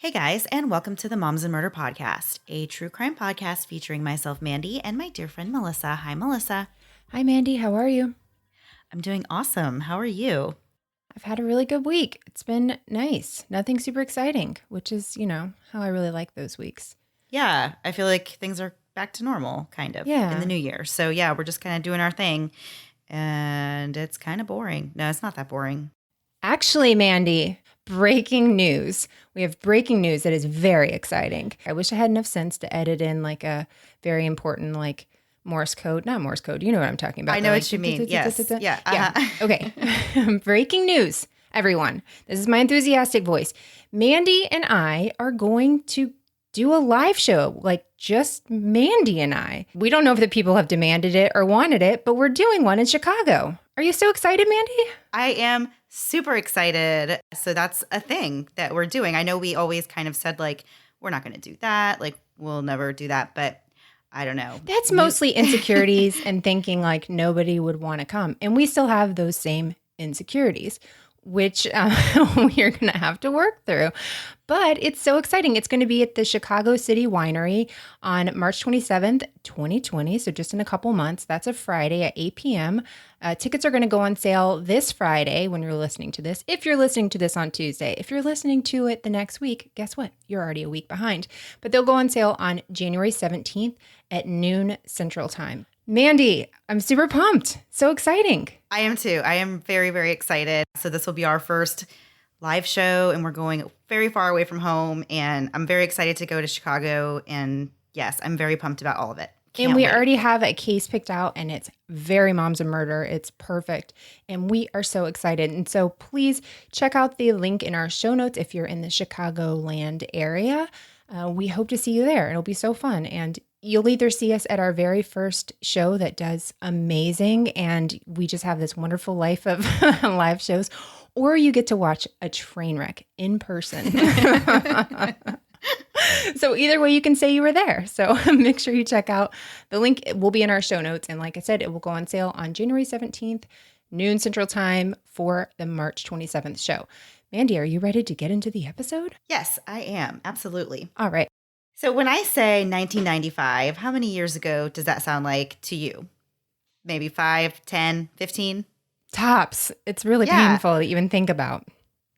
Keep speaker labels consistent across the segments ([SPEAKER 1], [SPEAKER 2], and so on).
[SPEAKER 1] Hey guys, and welcome to the Moms and Murder Podcast, a true crime podcast featuring myself, Mandy, and my dear friend, Melissa. Hi, Melissa.
[SPEAKER 2] Hi, Mandy. How are you?
[SPEAKER 1] I'm doing awesome. How are you?
[SPEAKER 2] I've had a really good week. It's been nice. Nothing super exciting, which is, how I really like those weeks.
[SPEAKER 1] Yeah, I feel like things are back to normal, kind of, in the
[SPEAKER 2] Yeah.
[SPEAKER 1] new year. So, yeah, we're just kind of doing our thing, and it's kind of boring. No, it's not that boring.
[SPEAKER 2] Actually, Mandy, breaking news. We have breaking news that is very exciting. I wish I had enough sense to edit in like a very important, like, Morse code. Not Morse code. You know what I'm talking about.
[SPEAKER 1] I know what you mean. Yes. Yeah.
[SPEAKER 2] Yeah. Okay. Breaking news, everyone. This is my enthusiastic voice. Mandy and I are going to do a live show, like just Mandy and I. We don't know if the people have demanded it or wanted it, but we're doing one in Chicago. Are you so excited, Mandy?
[SPEAKER 1] I am super excited. So that's a thing that we're doing. I know we always kind of said, like, we're not going to do that. Like, we'll never do that. But I don't know.
[SPEAKER 2] That's mostly insecurities and thinking like nobody would want to come. And we still have those same insecurities, which we're going to have to work through. But it's so exciting. It's going to be at the Chicago City Winery on March 27th, 2020. So just in a couple months. That's a Friday at 8 p.m. Tickets are going to go on sale this Friday when you're listening to this. If you're listening to this on Tuesday, if you're listening to it the next week, guess what? You're already a week behind. But they'll go on sale on January 17th at noon Central Time. Mandy, I'm super pumped. So exciting.
[SPEAKER 1] I am too. I am very, very excited. So this will be our first live show and we're going very far away from home. And I'm very excited to go to Chicago. And yes, I'm very pumped about all of it.
[SPEAKER 2] And we already have a case picked out and it's very Moms and Murder. It's perfect. And we are so excited. And so please check out the link in our show notes if you're in the Chicagoland area. We hope to see you there. It'll be so fun. And you'll either see us at our very first show that does amazing and we just have this wonderful life of live shows, or you get to watch a train wreck in person. So either way, you can say you were there. So make sure you check out the link. It will be in our show notes. And like I said, it will go on sale on January 17th, noon Central Time for the March 27th show. Mandy, are you ready to get into the episode?
[SPEAKER 1] Yes, I am. Absolutely.
[SPEAKER 2] All right.
[SPEAKER 1] So when I say 1995, how many years ago does that sound like to you? Maybe 5, 10, 15?
[SPEAKER 2] Tops. It's really painful to even think about.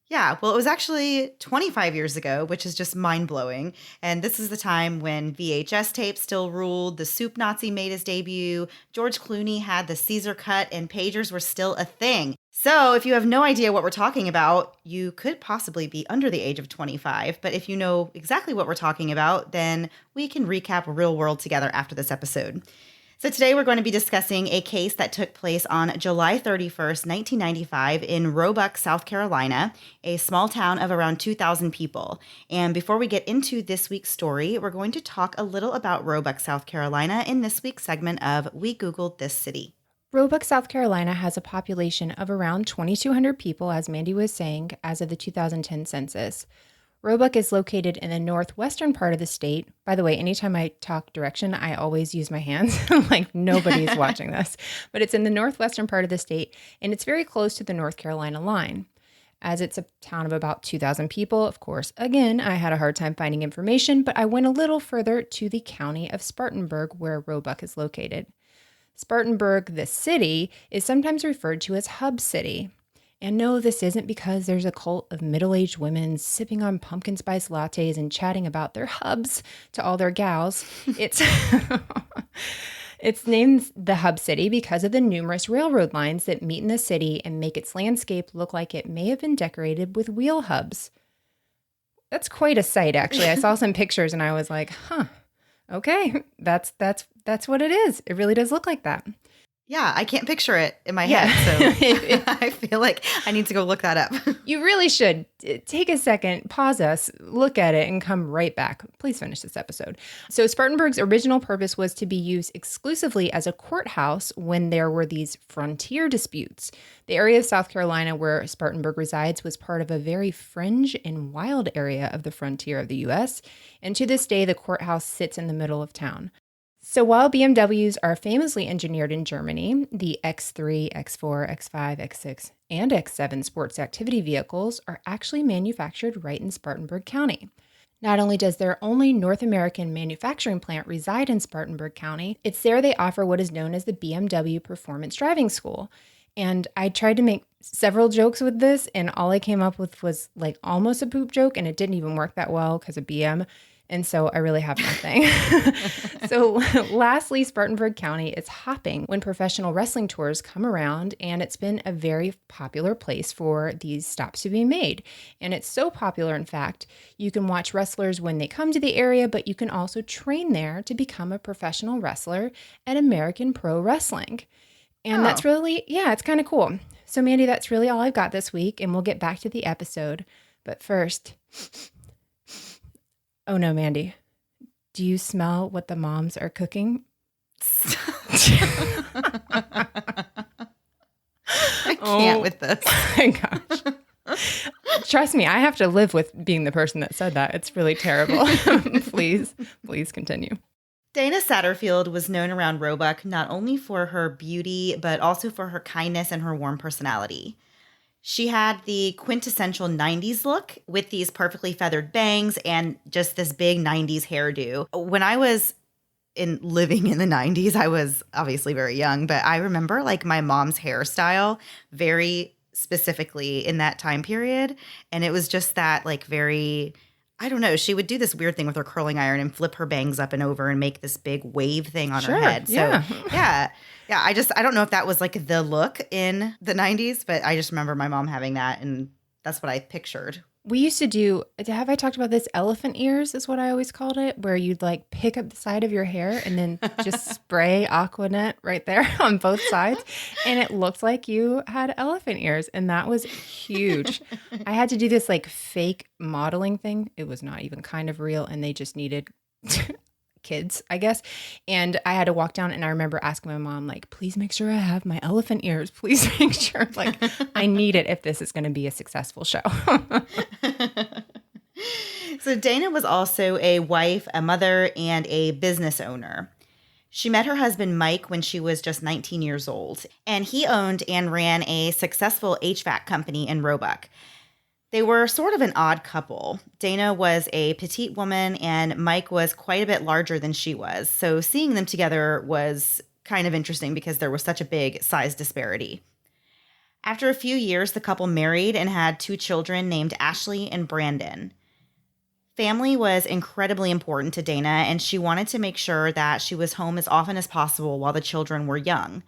[SPEAKER 1] Yeah, well, it was actually 25 years ago, which is just mind-blowing. And this is the time when VHS tape still ruled, the Soup Nazi made his debut, George Clooney had the Caesar cut, and pagers were still a thing. So if you have no idea what we're talking about, you could possibly be under the age of 25. But if you know exactly what we're talking about, then we can recap real world together after this episode. So today we're going to be discussing a case that took place on July 31st, 1995 in Roebuck, South Carolina, a small town of around 2,000 people. And before we get into this week's story, we're going to talk a little about Roebuck, South Carolina in this week's segment of We Googled This City.
[SPEAKER 2] Roebuck, South Carolina has a population of around 2,200 people, as Mandy was saying, as of the 2010 census. Roebuck is located in the northwestern part of the state. By the way, anytime I talk direction, I always use my hands, like nobody's watching this. But it's in the northwestern part of the state, and it's very close to the North Carolina line. As it's a town of about 2,000 people, of course, again, I had a hard time finding information, but I went a little further to the county of Spartanburg, where Roebuck is located. Spartanburg, the city, is sometimes referred to as Hub City. And no, this isn't because there's a cult of middle-aged women sipping on pumpkin spice lattes and chatting about their hubs to all their gals. It's named the Hub City because of the numerous railroad lines that meet in the city and make its landscape look like it may have been decorated with wheel hubs. That's quite a sight, actually. I saw some pictures and I was like, okay, that's what it is. It really does look like that.
[SPEAKER 1] Yeah, I can't picture it in my head, so I feel like I need to go look that up.
[SPEAKER 2] You really should. Take a second, pause us, look at it, and come right back. Please finish this episode. So Spartanburg's original purpose was to be used exclusively as a courthouse when there were these frontier disputes. The area of South Carolina where Spartanburg resides was part of a very fringe and wild area of the frontier of the U.S., and to this day, the courthouse sits in the middle of town. So while BMWs are famously engineered in Germany, the X3, X4, X5, X6, and X7 sports activity vehicles are actually manufactured right in Spartanburg County. Not only does their only North American manufacturing plant reside in Spartanburg County, it's there they offer what is known as the BMW Performance Driving School. And I tried to make several jokes with this, and all I came up with was like almost a poop joke, and it didn't even work that well because of BM. And so I really have nothing. So lastly, Spartanburg County is hopping when professional wrestling tours come around, and it's been a very popular place for these stops to be made. And it's so popular, in fact, you can watch wrestlers when they come to the area, but you can also train there to become a professional wrestler at American Pro Wrestling. And that's really, it's kind of cool. So Mandy, that's really all I've got this week, and we'll get back to the episode. But first, oh no, Mandy, do you smell what the moms are cooking?
[SPEAKER 1] I can't with this.
[SPEAKER 2] Oh my gosh. Trust me, I have to live with being the person that said that. It's really terrible. Please continue.
[SPEAKER 1] Dana Satterfield was known around Roebuck not only for her beauty, but also for her kindness and her warm personality. She had the quintessential 90s look with these perfectly feathered bangs and just this big 90s hairdo. When I was living in the 90s, I was obviously very young, but I remember like my mom's hairstyle very specifically in that time period. And it was just that like very, I don't know, she would do this weird thing with her curling iron and flip her bangs up and over and make this big wave thing on her head. So yeah. I don't know if that was like the look in the 90s, but I just remember my mom having that, and that's what I pictured.
[SPEAKER 2] We used to do, have I talked about this? Elephant ears is what I always called it, where you'd like pick up the side of your hair and then just spray Aquanet right there on both sides. And it looked like you had elephant ears. And that was huge. I had to do this like fake modeling thing. It was not even kind of real. And they just needed kids, I guess. And I had to walk down, and I remember asking my mom, like, please make sure I have my elephant ears. Please make sure, like, I need it if this is going to be a successful show.
[SPEAKER 1] So Dana was also a wife, a mother, and a business owner. She met her husband, Mike, when she was just 19 years old, and he owned and ran a successful HVAC company in Roebuck. They were sort of an odd couple. Dana was a petite woman, and Mike was quite a bit larger than she was. So seeing them together was kind of interesting because there was such a big size disparity. After a few years, the couple married and had 2 children named Ashley and Brandon. Family was incredibly important to Dana, and she wanted to make sure that she was home as often as possible while the children were young.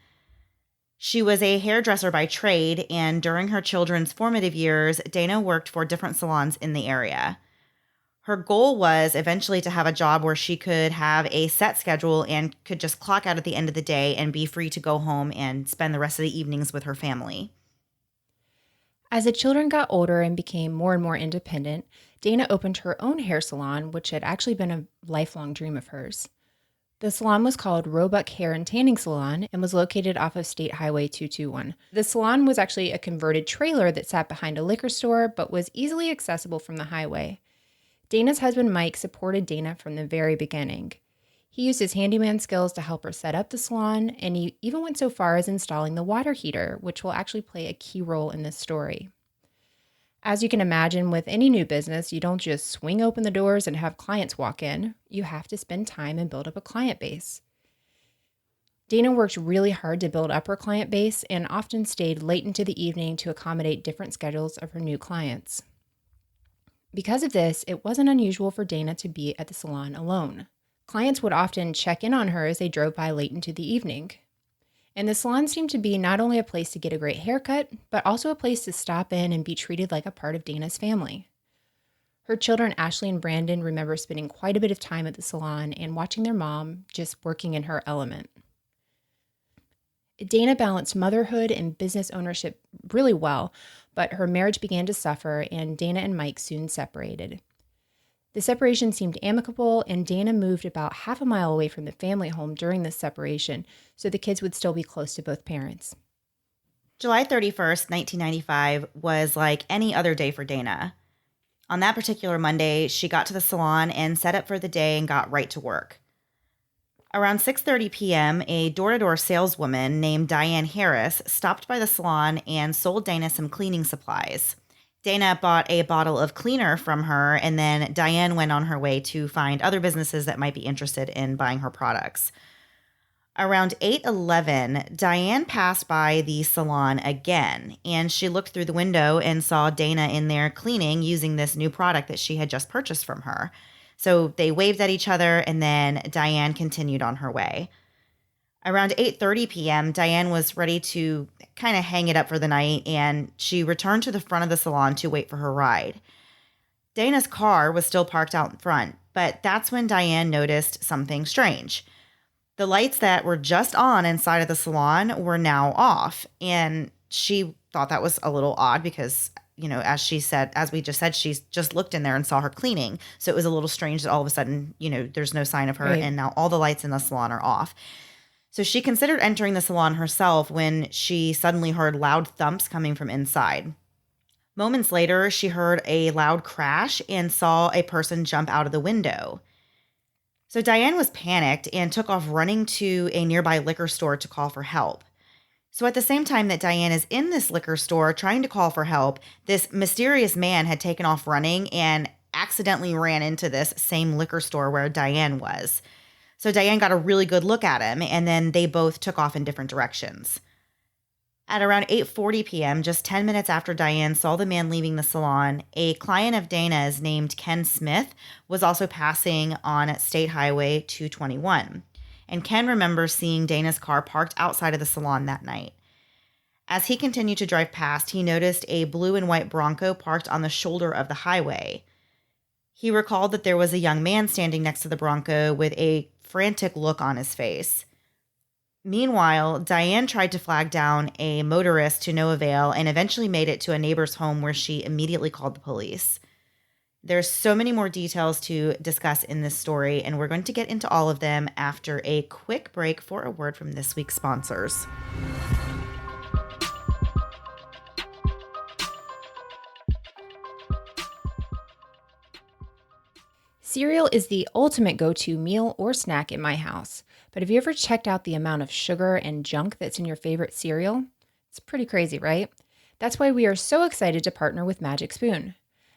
[SPEAKER 1] She was a hairdresser by trade, and during her children's formative years, Dana worked for different salons in the area. Her goal was eventually to have a job where she could have a set schedule and could just clock out at the end of the day and be free to go home and spend the rest of the evenings with her family.
[SPEAKER 2] As the children got older and became more and more independent, Dana opened her own hair salon, which had actually been a lifelong dream of hers. The salon was called Roebuck Hair and Tanning Salon and was located off of State Highway 221. The salon was actually a converted trailer that sat behind a liquor store, but was easily accessible from the highway. Dana's husband, Mike, supported Dana from the very beginning. He used his handyman skills to help her set up the salon, and he even went so far as installing the water heater, which will actually play a key role in this story. As you can imagine, with any new business, you don't just swing open the doors and have clients walk in. You have to spend time and build up a client base. Dana worked really hard to build up her client base and often stayed late into the evening to accommodate different schedules of her new clients. Because of this, it wasn't unusual for Dana to be at the salon alone. Clients would often check in on her as they drove by late into the evening. And the salon seemed to be not only a place to get a great haircut, but also a place to stop in and be treated like a part of Dana's family. Her children, Ashley and Brandon, remember spending quite a bit of time at the salon and watching their mom just working in her element. Dana balanced motherhood and business ownership really well, but her marriage began to suffer, and Dana and Mike soon separated. The separation seemed amicable, and Dana moved about half a mile away from the family home during this separation, so the kids would still be close to both parents.
[SPEAKER 1] July 31st, 1995 was like any other day for Dana. On that particular Monday, she got to the salon and set up for the day and got right to work. Around 6:30 p.m., a door-to-door saleswoman named Diane Harris stopped by the salon and sold Dana some cleaning supplies. Dana bought a bottle of cleaner from her, and then Diane went on her way to find other businesses that might be interested in buying her products. Around 8:11, Diane passed by the salon again, and she looked through the window and saw Dana in there cleaning using this new product that she had just purchased from her. So they waved at each other, and then Diane continued on her way. Around 8:30 p.m., Diane was ready to kind of hang it up for the night, and she returned to the front of the salon to wait for her ride. Dana's car was still parked out in front, but that's when Diane noticed something strange. The lights that were just on inside of the salon were now off, and she thought that was a little odd because, as we just said, she's just looked in there and saw her cleaning. So it was a little strange that all of a sudden, there's no sign of her,
[SPEAKER 2] Right.
[SPEAKER 1] and now all the lights in the salon are off. So she considered entering the salon herself when she suddenly heard loud thumps coming from inside. Moments later, she heard a loud crash and saw a person jump out of the window. So Diane was panicked and took off running to a nearby liquor store to call for help. So at the same time that Diane is in this liquor store trying to call for help, this mysterious man had taken off running and accidentally ran into this same liquor store where Diane was. So Diane got a really good look at him, and then they both took off in different directions. At around 8:40 p.m., just 10 minutes after Diane saw the man leaving the salon, a client of Dana's named Ken Smith was also passing on State Highway 221. And Ken remembers seeing Dana's car parked outside of the salon that night. As he continued to drive past, he noticed a blue and white Bronco parked on the shoulder of the highway. He recalled that there was a young man standing next to the Bronco with a frantic look on his face. Meanwhile, Diane tried to flag down a motorist to no avail and eventually made it to a neighbor's home where she immediately called the police. There's so many more details to discuss in this story, and we're going to get into all of them after a quick break for a word from this week's sponsors.
[SPEAKER 2] Cereal is the ultimate go-to meal or snack in my house. But have you ever checked out the amount of sugar and junk that's in your favorite cereal? It's pretty crazy, right? That's why we are so excited to partner with Magic Spoon.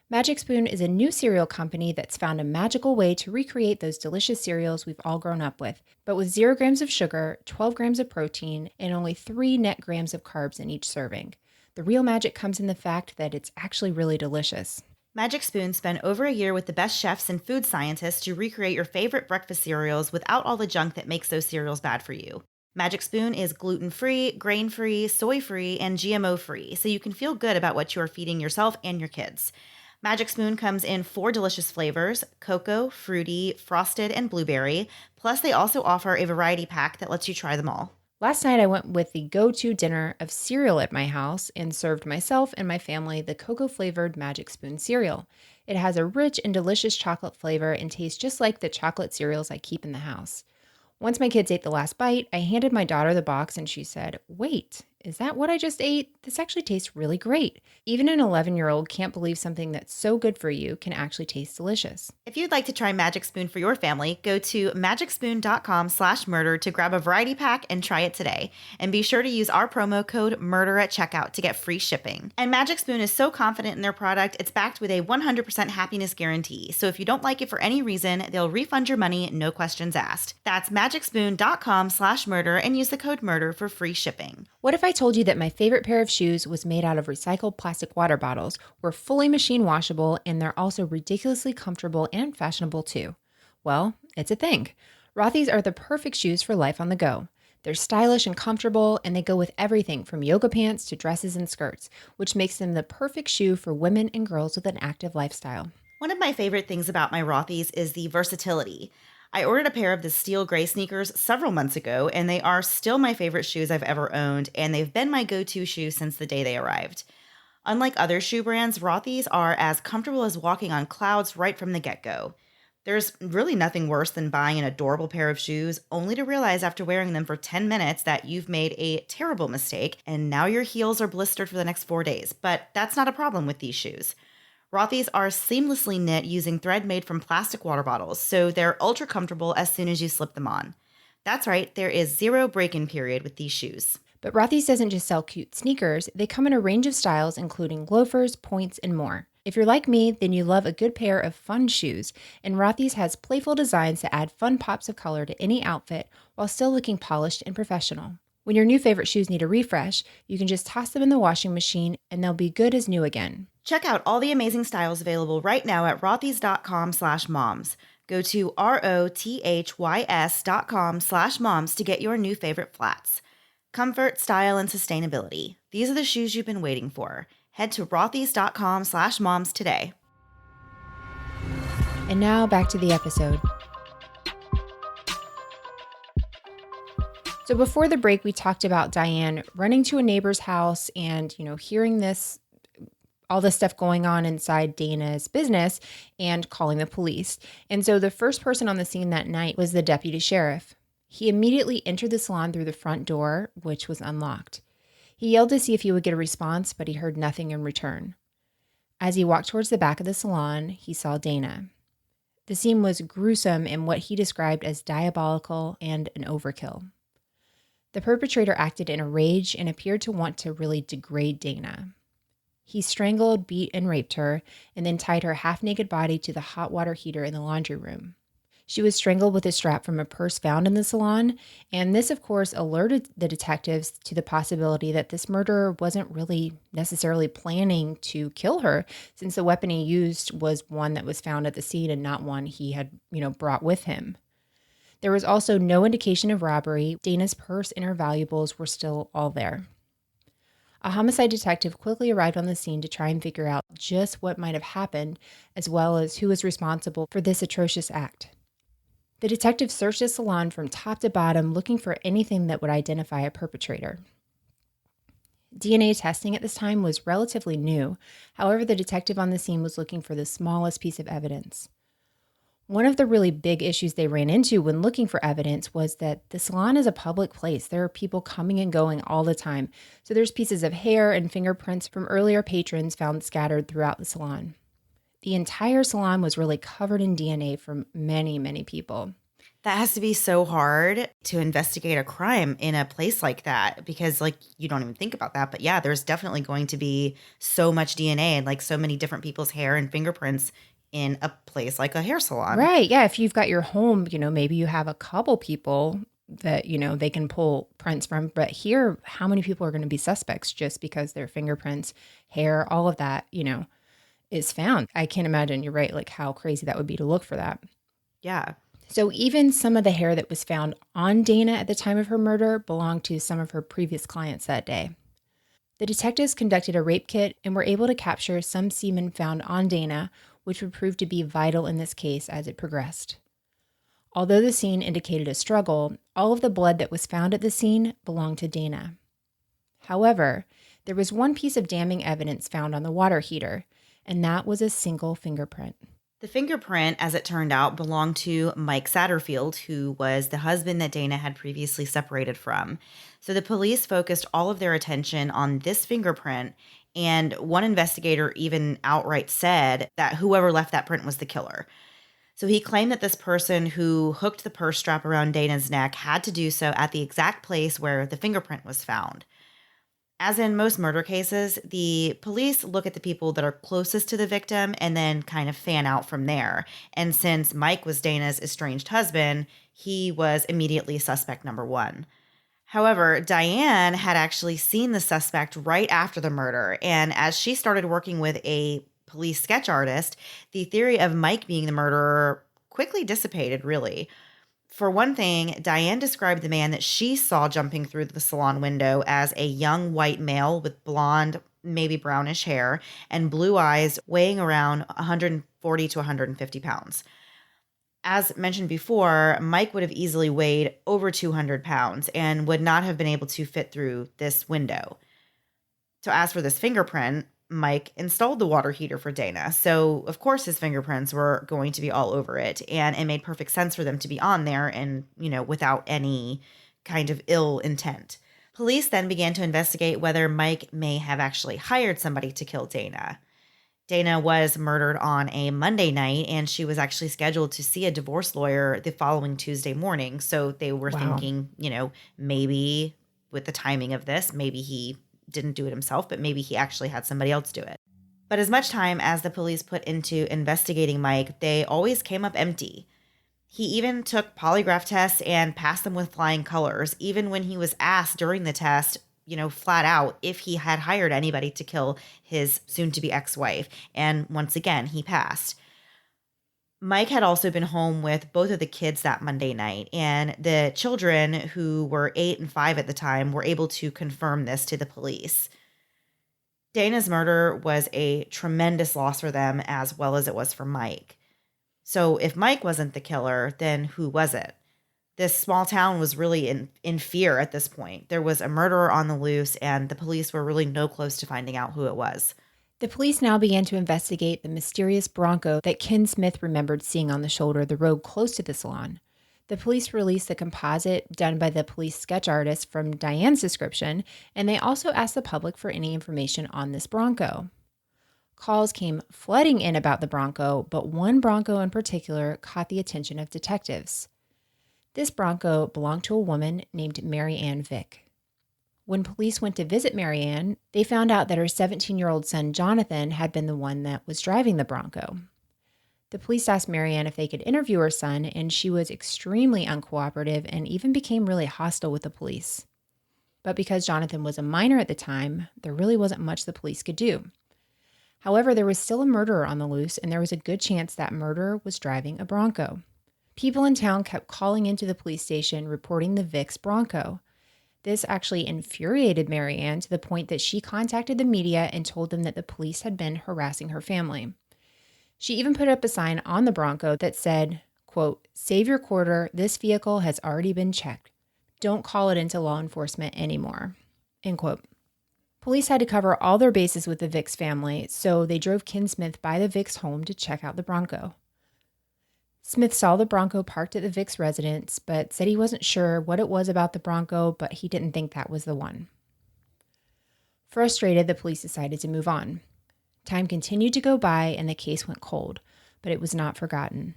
[SPEAKER 2] Magic Spoon is a new cereal company that's found a magical way to recreate those delicious cereals we've all grown up with, but with 0 grams of sugar, 12 grams of protein, and only 3 net grams of carbs in each serving. The real magic comes in the fact that it's actually really delicious.
[SPEAKER 1] Magic Spoon spent over a year with the best chefs and food scientists to recreate your favorite breakfast cereals without all the junk that makes those cereals bad for you. Magic Spoon is gluten-free, grain-free, soy-free, and GMO-free, so you can feel good about what you are feeding yourself and your kids. Magic Spoon comes in 4 delicious flavors: cocoa, fruity, frosted, and blueberry. Plus, they also offer a variety pack that lets you try them all.
[SPEAKER 2] Last night, I went with the go-to dinner of cereal at my house and served myself and my family the cocoa-flavored Magic Spoon cereal. It has a rich and delicious chocolate flavor and tastes just like the chocolate cereals I keep in the house. Once my kids ate the last bite, I handed my daughter the box and she said, "Wait, is that what I just ate? This actually tastes really great." Even an 11-year-old can't believe something that's so good for you can actually taste delicious.
[SPEAKER 1] If you'd like to try Magic Spoon for your family, go to magicspoon.com/murder to grab a variety pack and try it today. And be sure to use our promo code MURDER at checkout to get free shipping. And Magic Spoon is so confident in their product, it's backed with a 100% happiness guarantee. So if you don't like it for any reason, they'll refund your money, no questions asked. That's magicspoon.com/murder and use the code MURDER for free shipping.
[SPEAKER 2] What if I told you that my favorite pair of shoes was made out of recycled plastic water bottles, were fully machine washable, and they're also ridiculously comfortable and fashionable too? Well, it's a thing. Rothy's are the perfect shoes for life on the go. They're stylish and comfortable, and they go with everything from yoga pants to dresses and skirts, which makes them the perfect shoe for women and girls with an active lifestyle.
[SPEAKER 1] One of my favorite things about my Rothy's is the versatility. I ordered a pair of the steel gray sneakers several months ago, and they are still my favorite shoes I've ever owned, and they've been my go-to shoe since the day they arrived. Unlike other shoe brands, Rothy's are as comfortable as walking on clouds right from the get-go. There's really nothing worse than buying an adorable pair of shoes, only to realize after wearing them for 10 minutes that you've made a terrible mistake, and now your heels are blistered for the next 4 days. But that's not a problem with these shoes. Rothy's are seamlessly knit using thread made from plastic water bottles, so they're ultra comfortable as soon as you slip them on. That's right, there is 0 break-in period with these shoes.
[SPEAKER 2] But Rothy's doesn't just sell cute sneakers, they come in a range of styles, including loafers, points, and more. If you're like me, then you love a good pair of fun shoes, and Rothy's has playful designs to add fun pops of color to any outfit while still looking polished and professional. When your new favorite shoes need a refresh, you can just toss them in the washing machine and they'll be good as new again.
[SPEAKER 1] Check out all the amazing styles available right now at rothys.com/moms. Go to rothys.com/moms to get your new favorite flats. Comfort, style, and sustainability. These are the shoes you've been waiting for. Head to rothys.com/moms today.
[SPEAKER 2] And now back to the episode. So before the break, we talked about Diane running to a neighbor's house and, hearing all this stuff going on inside Dana's business and calling the police. And so the first person on the scene that night was the deputy sheriff. He immediately entered the salon through the front door, which was unlocked. He yelled to see if he would get a response, but he heard nothing in return. As he walked towards the back of the salon, he saw Dana. The scene was gruesome in what he described as diabolical and an overkill. The perpetrator acted in a rage and appeared to want to really degrade Dana. He strangled, beat, and raped her, and then tied her half-naked body to the hot water heater in the laundry room. She was strangled with a strap from a purse found in the salon, and this, of course, alerted the detectives to the possibility that this murderer wasn't really necessarily planning to kill her, since the weapon he used was one that was found at the scene and not one he had, brought with him. There was also no indication of robbery. Dana's purse and her valuables were still all there. A homicide detective quickly arrived on the scene to try and figure out just what might have happened, as well as who was responsible for this atrocious act. The detective searched the salon from top to bottom, looking for anything that would identify a perpetrator. DNA testing at this time was relatively new. However, the detective on the scene was looking for the smallest piece of evidence. One of the really big issues they ran into when looking for evidence was that the salon is a public place. There are people coming and going all the time. So there's pieces of hair and fingerprints from earlier patrons found scattered throughout the salon. The entire salon was really covered in DNA from many, many people.
[SPEAKER 1] That has to be so hard to investigate a crime in a place like that because, you don't even think about that. But yeah, there's definitely going to be so much DNA and, so many different people's hair and fingerprints in a place like a hair salon.
[SPEAKER 2] Right. Yeah. If you've got your home, maybe you have a couple people that, they can pull prints from. But here, how many people are going to be suspects just because their fingerprints, hair, all of that, is found? I can't imagine, you're right, how crazy that would be to look for that.
[SPEAKER 1] Yeah.
[SPEAKER 2] So even some of the hair that was found on Dana at the time of her murder belonged to some of her previous clients that day. The detectives conducted a rape kit and were able to capture some semen found on Dana, which would prove to be vital in this case as it progressed. Although the scene indicated a struggle, all of the blood that was found at the scene belonged to Dana. However, there was one piece of damning evidence found on the water heater, and that was a single fingerprint.
[SPEAKER 1] The fingerprint, as it turned out, belonged to Mike Satterfield, who was the husband that Dana had previously separated from. So the police focused all of their attention on this fingerprint, and one investigator even outright said that whoever left that print was the killer. So he claimed that this person who hooked the purse strap around Dana's neck had to do so at the exact place where the fingerprint was found. As in most murder cases, the police look at the people that are closest to the victim and then kind of fan out from there. And since Mike was Dana's estranged husband, he was immediately suspect number one. However, Diane had actually seen the suspect right after the murder, and as she started working with a police sketch artist, the theory of Mike being the murderer quickly dissipated, really. For one thing, Diane described the man that she saw jumping through the salon window as a young white male with blonde, maybe brownish hair, and blue eyes, weighing around 140 to 150 pounds. As mentioned before, Mike would have easily weighed over 200 pounds and would not have been able to fit through this window. So as for this fingerprint, Mike installed the water heater for Dana. So of course his fingerprints were going to be all over it, and it made perfect sense for them to be on there and, without any kind of ill intent. Police then began to investigate whether Mike may have actually hired somebody to kill Dana. Dana was murdered on a Monday night, and she was actually scheduled to see a divorce lawyer the following Tuesday morning. So they were thinking, maybe with the timing of this. Maybe he didn't do it himself, but maybe he actually had somebody else do it. But as much time as the police put into investigating Mike, they always came up empty. He even took polygraph tests and passed them with flying colors, even when he was asked during the test, flat out, if he had hired anybody to kill his soon-to-be ex-wife. And once again, he passed. Mike had also been home with both of the kids that Monday night, and the children, who were 8 and 5 at the time, were able to confirm this to the police. Dana's murder was a tremendous loss for them, as well as it was for Mike. So if Mike wasn't the killer, then who was it? This small town was really in fear at this point. There was a murderer on the loose, and the police were really no close to finding out who it was.
[SPEAKER 2] The police now began to investigate the mysterious Bronco that Ken Smith remembered seeing on the shoulder of the road close to the salon. The police released the composite done by the police sketch artist from Diane's description, and they also asked the public for any information on this Bronco. Calls came flooding in about the Bronco, but one Bronco in particular caught the attention of detectives. This Bronco belonged to a woman named Mary Ann Vick. When police went to visit Mary Ann, they found out that her 17-year-old son Jonathan had been the one that was driving the Bronco. The police asked Mary Ann if they could interview her son, and she was extremely uncooperative and even became really hostile with the police. But because Jonathan was a minor at the time, there really wasn't much the police could do. However, there was still a murderer on the loose, and there was a good chance that murderer was driving a Bronco. People in town kept calling into the police station reporting the Vicks Bronco. This actually infuriated Mary Ann to the point that she contacted the media and told them that the police had been harassing her family. She even put up a sign on the Bronco that said, quote, "Save your quarter, this vehicle has already been checked. Don't call it into law enforcement anymore," end quote. Police had to cover all their bases with the Vicks family, so they drove Ken Smith by the Vicks home to check out the Bronco. Smith saw the Bronco parked at the Vicks residence, but said he wasn't sure what it was about the Bronco, but he didn't think that was the one. Frustrated, the police decided to move on. Time continued to go by and the case went cold, but it was not forgotten.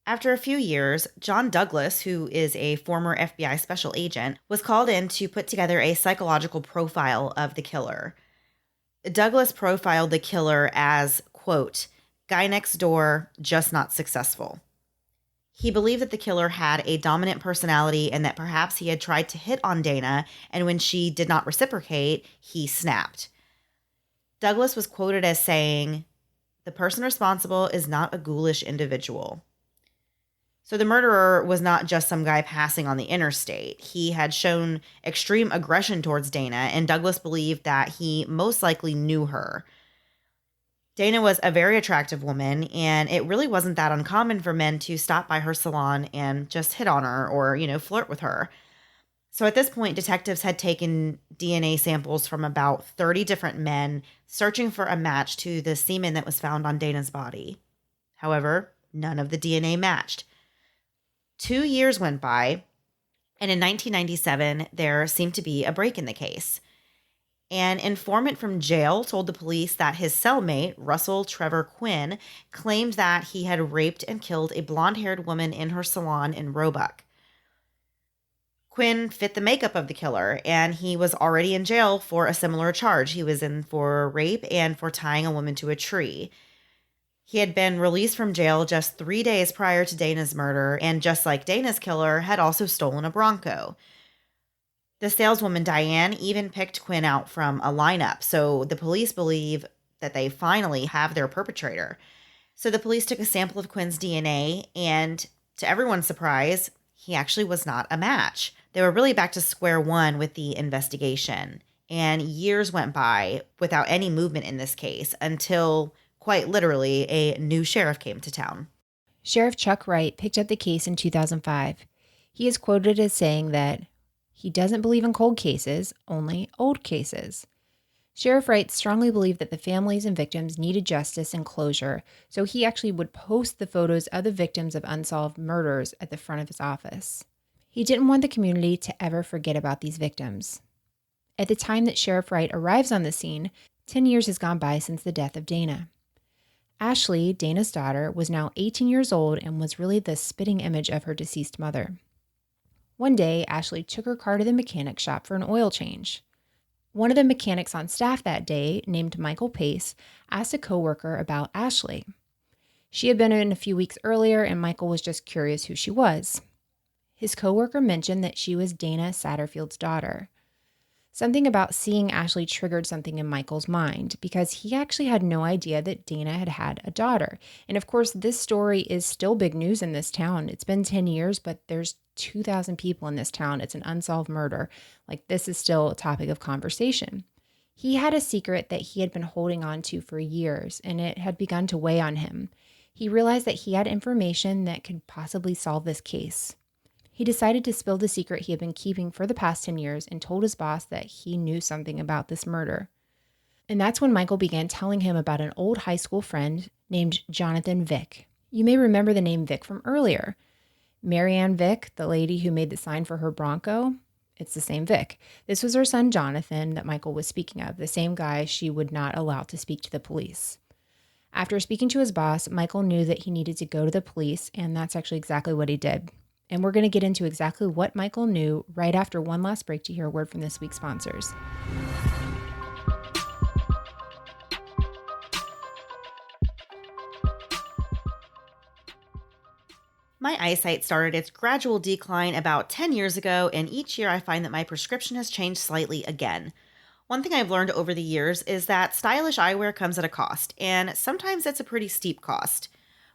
[SPEAKER 1] After a few years, John Douglas, who is a former FBI special agent, was called in to put together a psychological profile of the killer. Douglas profiled the killer as, quote, "guy next door, just not successful." He believed that the killer had a dominant personality and that perhaps he had tried to hit on Dana, and when she did not reciprocate, he snapped. Douglas was quoted as saying, "The person responsible is not a ghoulish individual." So the murderer was not just some guy passing on the interstate. He had shown extreme aggression towards Dana, and Douglas believed that he most likely knew her. Dana was a very attractive woman, and it really wasn't that uncommon for men to stop by her salon and just hit on her or, flirt with her. So at this point, detectives had taken DNA samples from about 30 different men, searching for a match to the semen that was found on Dana's body. However, none of the DNA matched. 2 years went by, and in 1997, there seemed to be a break in the case. An informant from jail told the police that his cellmate, Russell Trevor Quinn, claimed that he had raped and killed a blonde-haired woman in her salon in Roebuck. Quinn fit the makeup of the killer, and he was already in jail for a similar charge. He was in for rape and for tying a woman to a tree. He had been released from jail just 3 days prior to Dana's murder, and just like Dana's killer, had also stolen a Bronco. The saleswoman Diane even picked Quinn out from a lineup, so the police believe that they finally have their perpetrator. So the police took a sample of Quinn's DNA, and to everyone's surprise, he actually was not a match. They were really back to square one with the investigation, and years went by without any movement in this case until, quite literally, a new sheriff came to town.
[SPEAKER 2] Sheriff Chuck Wright picked up the case in 2005. He is quoted as saying that he doesn't believe in cold cases, only old cases. Sheriff Wright strongly believed that the families and victims needed justice and closure, so he actually would post the photos of the victims of unsolved murders at the front of his office. He didn't want the community to ever forget about these victims. At the time that Sheriff Wright arrives on the scene, 10 years has gone by since the death of Dana. Ashley, Dana's daughter, was now 18 years old and was really the spitting image of her deceased mother. One day, Ashley took her car to the mechanic shop for an oil change. One of the mechanics on staff that day, named Michael Pace, asked a coworker about Ashley. She had been in a few weeks earlier, and Michael was just curious who she was. His coworker mentioned that she was Dana Satterfield's daughter. Something about seeing Ashley triggered something in Michael's mind because he actually had no idea that Dana had had a daughter. And of course, this story is still big news in this town. It's been 10 years, but there's 2,000 people in this town. It's an unsolved murder. Like, this is still a topic of conversation. He had a secret that he had been holding on to for years, and it had begun to weigh on him. He realized that he had information that could possibly solve this case. He decided to spill the secret he had been keeping for the past 10 years and told his boss that he knew something about this murder. And that's when Michael began telling him about an old high school friend named Jonathan Vick. You may remember the name Vick from earlier. Marianne Vick, the lady who made the sign for her Bronco, it's the same Vick. This was her son Jonathan that Michael was speaking of, the same guy she would not allow to speak to the police. After speaking to his boss, Michael knew that he needed to go to the police, and that's actually exactly what he did. And we're going to get into exactly what Michael knew right after one last break to hear a word from this week's sponsors.
[SPEAKER 1] My eyesight started its gradual decline about 10 years ago, and each year I find that my prescription has changed slightly again. One thing I've learned over the years is that stylish eyewear comes at a cost, and sometimes it's a pretty steep cost.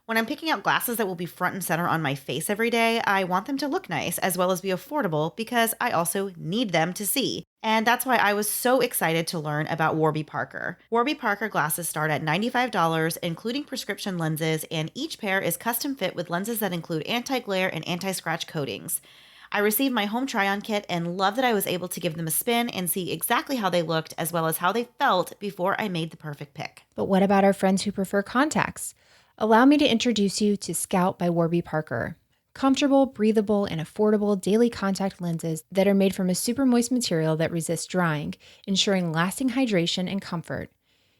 [SPEAKER 1] When I'm picking out glasses that will be front and center on my face every day, I want them to look nice as well as be affordable because I also need them to see. And that's why I was so excited to learn about Warby Parker. Warby Parker glasses start at $95, including prescription lenses, and each pair is custom fit with lenses that include anti-glare and anti-scratch coatings. I received my home try-on kit and love that I was able to give them a spin and see exactly how they looked as well as how they felt before I made the perfect pick.
[SPEAKER 2] But what about our friends who prefer contacts? Allow me to introduce you to Scout by Warby Parker. Comfortable, breathable, and affordable daily contact lenses that are made from a super moist material that resists drying, ensuring lasting hydration and comfort.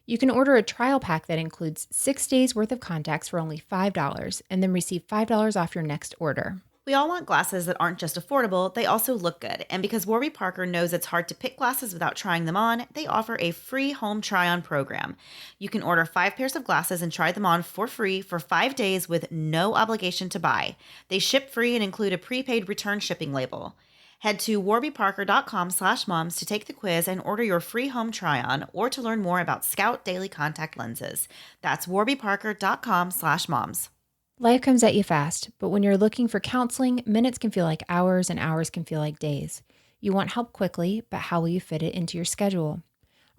[SPEAKER 2] You can order a trial pack that includes 6 days worth of contacts for only $5 and then receive $5 off your next order.
[SPEAKER 1] We all want glasses that aren't just affordable, they also look good. And because Warby Parker knows it's hard to pick glasses without trying them on, they offer a free home try-on program. You can order 5 pairs of glasses and try them on for free for 5 days with no obligation to buy. They ship free and include a prepaid return shipping label. Head to warbyparker.com/moms to take the quiz and order your free home try-on or to learn more about Scout Daily Contact Lenses. That's warbyparker.com/moms.
[SPEAKER 2] Life comes at you fast, but when you're looking for counseling, minutes can feel like hours and hours can feel like days. You want help quickly, but how will you fit it into your schedule?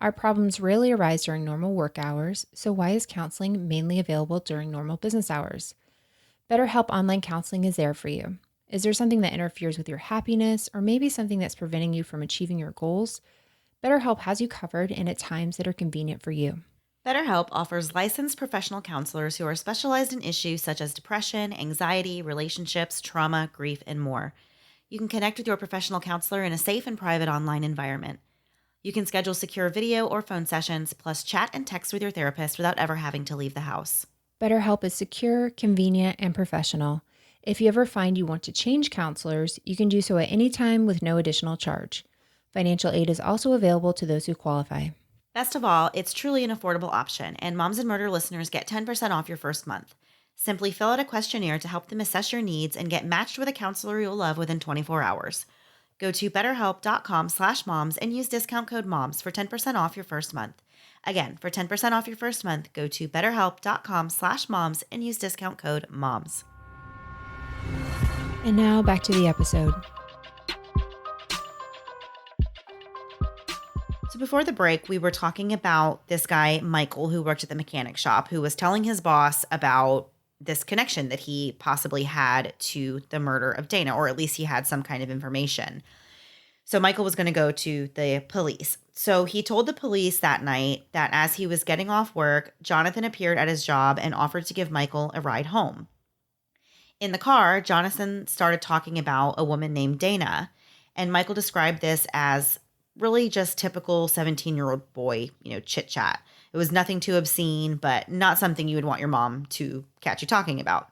[SPEAKER 2] Our problems rarely arise during normal work hours, so why is counseling mainly available during normal business hours? BetterHelp Online Counseling is there for you. Is there something that interferes with your happiness, or maybe something that's preventing you from achieving your goals? BetterHelp has you covered and at times that are convenient for you.
[SPEAKER 1] BetterHelp offers licensed professional counselors who are specialized in issues such as depression, anxiety, relationships, trauma, grief, and more. You can connect with your professional counselor in a safe and private online environment. You can schedule secure video or phone sessions, plus chat and text with your therapist without ever having to leave the house.
[SPEAKER 2] BetterHelp is secure, convenient, and professional. If you ever find you want to change counselors, you can do so at any time with no additional charge. Financial aid is also available to those who qualify.
[SPEAKER 1] Best of all, it's truly an affordable option, and Moms and Murder listeners get 10% off your first month. Simply fill out a questionnaire to help them assess your needs and get matched with a counselor you'll love within 24 hours. Go to betterhelp.com/moms and use discount code MOMS for 10% off your first month. Again, for 10% off your first month, go to betterhelp.com/moms and use discount code MOMS.
[SPEAKER 2] And now back to the episode.
[SPEAKER 1] So before the break, we were talking about this guy, Michael, who worked at the mechanic shop, who was telling his boss about this connection that he possibly had to the murder of Dana, or at least he had some kind of information. So Michael was going to go to the police. So he told the police that night that as he was getting off work, Jonathan appeared at his job and offered to give Michael a ride home. In the car, Jonathan started talking about a woman named Dana, and Michael described this as really just typical 17-year-old boy, chit chat. It was nothing too obscene, but not something you would want your mom to catch you talking about.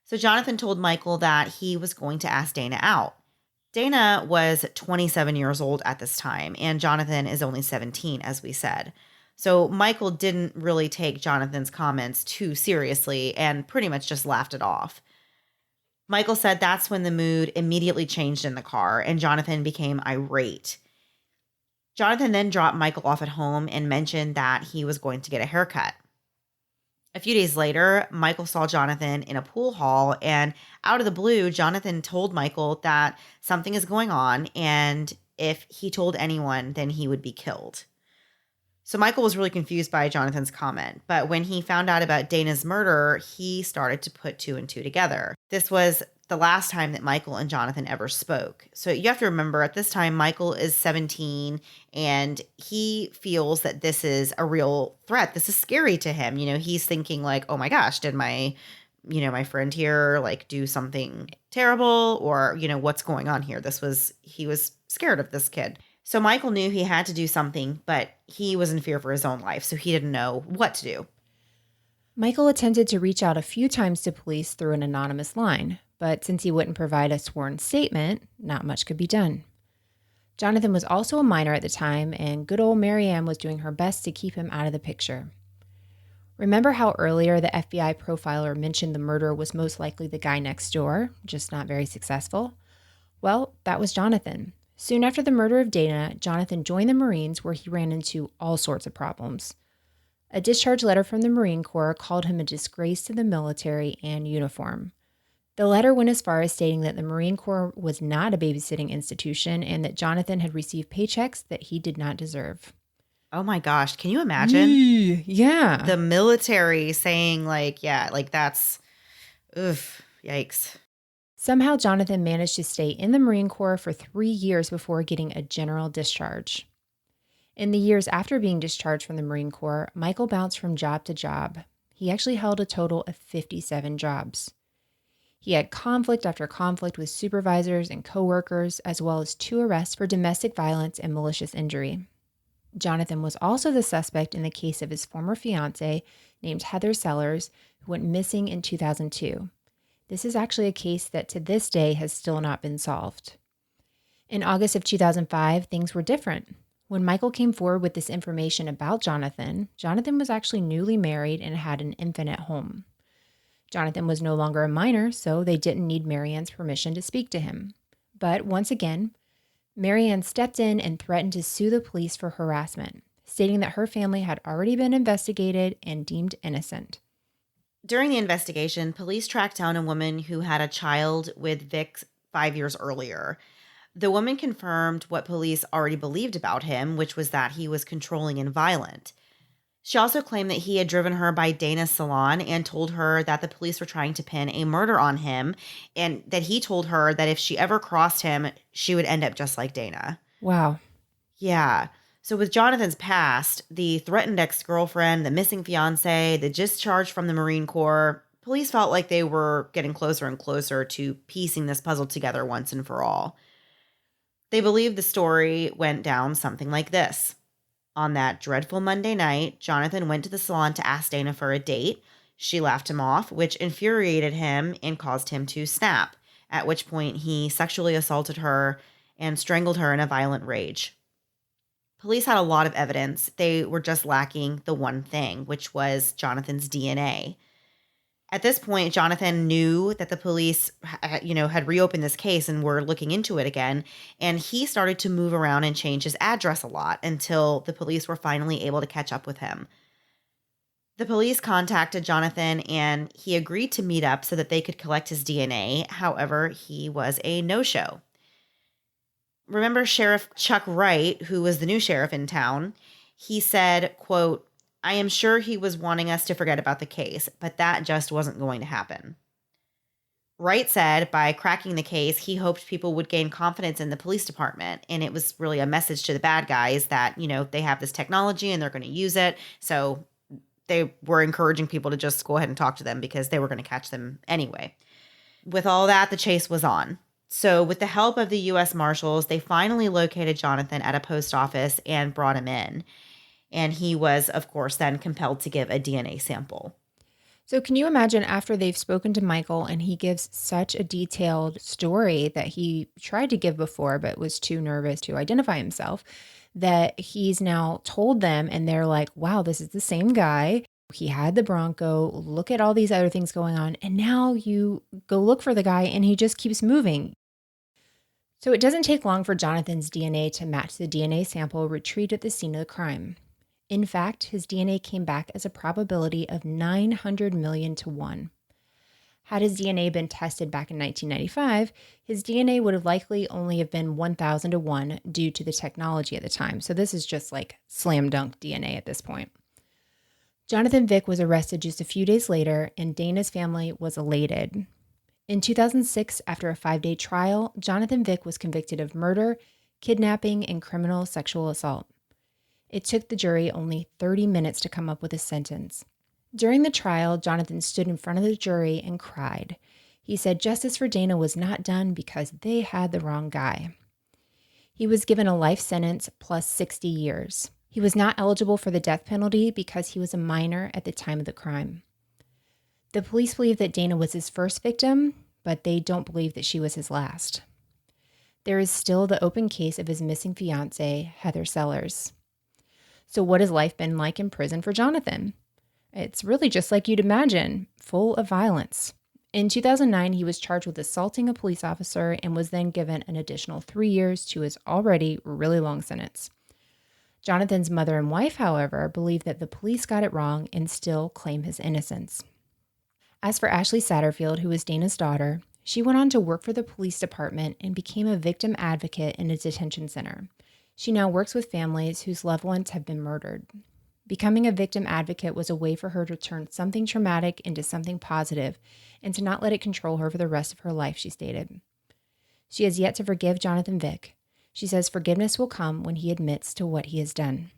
[SPEAKER 1] So Jonathan told Michael that he was going to ask Dana out. Dana was 27 years old at this time, and Jonathan is only 17, as we said. So Michael didn't really take Jonathan's comments too seriously and pretty much just laughed it off. Michael said that's when the mood immediately changed in the car, and Jonathan became irate. Jonathan then dropped Michael off at home and mentioned that he was going to get a haircut. A few days later, Michael saw Jonathan in a pool hall, and out of the blue, Jonathan told Michael that something is going on, and if he told anyone, then he would be killed. So Michael was really confused by Jonathan's comment, but when he found out about Dana's murder, he started to put two and two together. This was the last time that Michael and Jonathan ever spoke. So you have to remember, at this time, Michael is 17 and he feels that this is a real threat. This is scary to him. You know, he's thinking like, oh my gosh, did my friend here like do something terrible, or, what's going on here? He was scared of this kid. So Michael knew he had to do something, but he was in fear for his own life. So he didn't know what to do.
[SPEAKER 2] Michael attempted to reach out a few times to police through an anonymous line, but since he wouldn't provide a sworn statement, not much could be done. Jonathan was also a minor at the time, and good old Marianne was doing her best to keep him out of the picture. Remember how earlier the FBI profiler mentioned the murderer was most likely the guy next door, just not very successful? Well, that was Jonathan. Soon after the murder of Dana, Jonathan joined the Marines, where he ran into all sorts of problems. A discharge letter from the Marine Corps called him a disgrace to the military and uniform. The letter went as far as stating that the Marine Corps was not a babysitting institution and that Jonathan had received paychecks that he did not deserve.
[SPEAKER 1] Oh my gosh, can you imagine?
[SPEAKER 2] Yeah.
[SPEAKER 1] The military saying that's, oof, yikes.
[SPEAKER 2] Somehow Jonathan managed to stay in the Marine Corps for 3 years before getting a general discharge. In the years after being discharged from the Marine Corps, Michael bounced from job to job. He actually held a total of 57 jobs. He had conflict after conflict with supervisors and coworkers, as well as 2 arrests for domestic violence and malicious injury. Jonathan was also the suspect in the case of his former fiancée named Heather Sellers, who went missing in 2002. This is actually a case that to this day has still not been solved. In August of 2005, things were different. When Michael came forward with this information about Jonathan, Jonathan was actually newly married and had an infant at home. Jonathan was no longer a minor, so they didn't need Marianne's permission to speak to him. But once again, Marianne stepped in and threatened to sue the police for harassment, stating that her family had already been investigated and deemed innocent.
[SPEAKER 1] During the investigation, police tracked down a woman who had a child with Vic 5 years earlier. The woman confirmed what police already believed about him, which was that he was controlling and violent. She also claimed that he had driven her by Dana's salon and told her that the police were trying to pin a murder on him, and that he told her that if she ever crossed him, she would end up just like Dana.
[SPEAKER 2] Wow.
[SPEAKER 1] Yeah. So with Jonathan's past, the threatened ex-girlfriend, the missing fiance, the discharge from the Marine Corps, police felt like they were getting closer and closer to piecing this puzzle together once and for all. They believe the story went down something like this. On that dreadful Monday night, Jonathan went to the salon to ask Dana for a date. She laughed him off, which infuriated him and caused him to snap, at which point he sexually assaulted her and strangled her in a violent rage. Police had a lot of evidence. They were just lacking the one thing, which was Jonathan's DNA. At this point, Jonathan knew that the police, had reopened this case and were looking into it again, and he started to move around and change his address a lot until the police were finally able to catch up with him. The police contacted Jonathan, and he agreed to meet up so that they could collect his DNA. However, he was a no-show. Remember Sheriff Chuck Wright, who was the new sheriff in town? He said, quote, "I am sure he was wanting us to forget about the case, but that just wasn't going to happen." Wright said by cracking the case, he hoped people would gain confidence in the police department. And it was really a message to the bad guys that, they have this technology and they're going to use it. So they were encouraging people to just go ahead and talk to them because they were going to catch them anyway. With all that, the chase was on. So with the help of the U.S. Marshals, they finally located Jonathan at a post office and brought him in. And he was, of course, then compelled to give a DNA sample.
[SPEAKER 2] So, can you imagine after they've spoken to Michael and he gives such a detailed story that he tried to give before but was too nervous to identify himself, that he's now told them and they're like, wow, this is the same guy. He had the Bronco. Look at all these other things going on. And now you go look for the guy and he just keeps moving. So, it doesn't take long for Jonathan's DNA to match the DNA sample retrieved at the scene of the crime. In fact, his DNA came back as a probability of 900 million to 1. Had his DNA been tested back in 1995, his DNA would have likely only have been 1,000 to 1 due to the technology at the time. So this is just like slam dunk DNA at this point. Jonathan Vick was arrested just a few days later, and Dana's family was elated. In 2006, after a 5-day trial, Jonathan Vick was convicted of murder, kidnapping, and criminal sexual assault. It took the jury only 30 minutes to come up with a sentence. During the trial, Jonathan stood in front of the jury and cried. He said justice for Dana was not done because they had the wrong guy. He was given a life sentence plus 60 years. He was not eligible for the death penalty because he was a minor at the time of the crime. The police believe that Dana was his first victim, but they don't believe that she was his last. There is still the open case of his missing fiancée, Heather Sellers. So what has life been like in prison for Jonathan? It's really just like you'd imagine, full of violence. In 2009, he was charged with assaulting a police officer and was then given an additional 3 years to his already really long sentence. Jonathan's mother and wife, however, believe that the police got it wrong and still claim his innocence. As for Ashley Satterfield, who is Dana's daughter, she went on to work for the police department and became a victim advocate in a detention center. She now works with families whose loved ones have been murdered. Becoming a victim advocate was a way for her to turn something traumatic into something positive and to not let it control her for the rest of her life, she stated. She has yet to forgive Jonathan Vick. She says forgiveness will come when he admits to what he has done.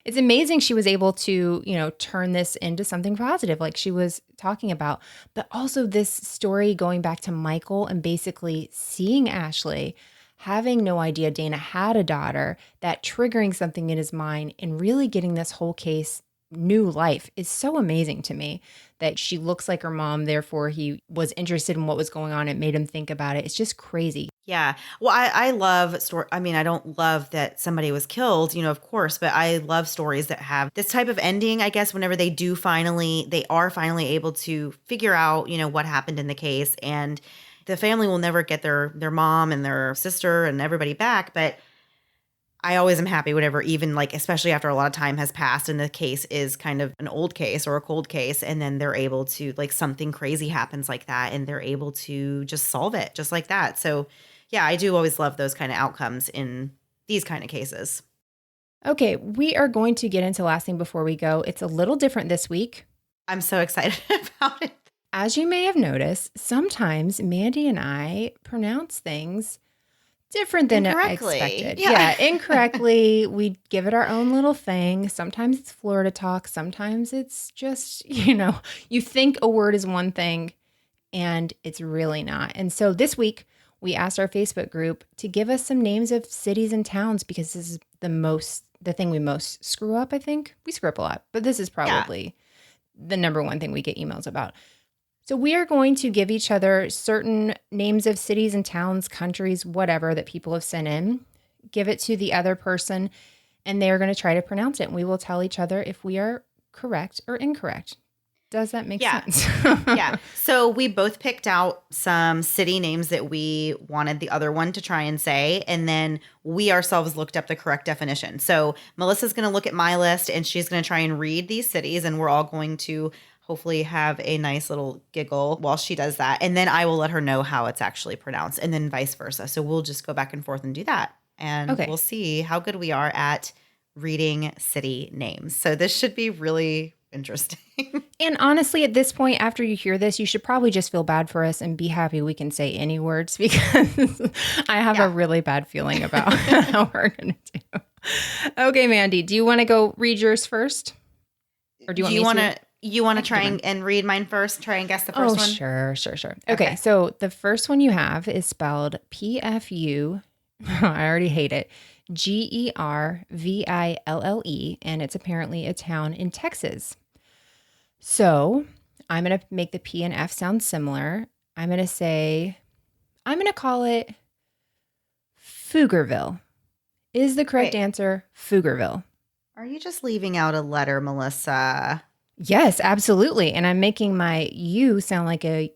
[SPEAKER 2] It's amazing she was able to, turn this into something positive like she was talking about. But also this story going back to Michael and basically seeing Ashley, having no idea Dana had a daughter, that triggering something in his mind and really getting this whole case new life is so amazing to me, that she looks like her mom. Therefore, he was interested in what was going on. It made him think about it. It's just crazy.
[SPEAKER 1] Yeah. Well, I love story. I mean, I don't love that somebody was killed, of course, but I love stories that have this type of ending, I guess, whenever they are finally able to figure out, what happened in the case. And the family will never get their mom and their sister and everybody back. But I always am happy whenever, even especially after a lot of time has passed and the case is kind of an old case or a cold case, and then they're able to, something crazy happens like that and they're able to just solve it just like that. So yeah, I do always love those kind of outcomes in these kind of cases.
[SPEAKER 2] Okay, we are going to get into last thing before we go. It's a little different this week.
[SPEAKER 1] I'm so excited about it.
[SPEAKER 2] As you may have noticed, sometimes Mandy and I pronounce things different than expected. Yeah, incorrectly. We give it our own little thing. Sometimes it's Florida talk. Sometimes it's just, you think a word is one thing and it's really not. And so this week, we asked our Facebook group to give us some names of cities and towns because this is the thing we most screw up, I think. We screw up a lot, but this is probably the number one thing we get emails about. So we are going to give each other certain names of cities and towns, countries, whatever that people have sent in, give it to the other person, and they're going to try to pronounce it. And we will tell each other if we are correct or incorrect. Does that make sense?
[SPEAKER 1] Yeah. So we both picked out some city names that we wanted the other one to try and say, and then we ourselves looked up the correct definition. So Melissa's going to look at my list, and she's going to try and read these cities, and we're all going to hopefully have a nice little giggle while she does that. And then I will let her know how it's actually pronounced, and then vice versa. So we'll just go back and forth and do that. And We'll see how good we are at reading city names. So this should be really interesting.
[SPEAKER 2] And honestly, at this point, after you hear this, you should probably just feel bad for us and be happy we can say any words, because I have a really bad feeling about how we're going to do. Okay, Mandy, do you want to go read yours first? Or do you want me to?
[SPEAKER 1] You want to try and read mine first? Try and guess the first one?
[SPEAKER 2] Sure. Okay, so the first one you have is spelled PFU. I already hate it. Gerville, and it's apparently a town in Texas. So I'm going to make the P and F sound similar. I'm going to call it Pflugerville. Is the correct answer Pflugerville?
[SPEAKER 1] Are you just leaving out a letter, Melissa?
[SPEAKER 2] Yes, absolutely. And I'm making my U sound like a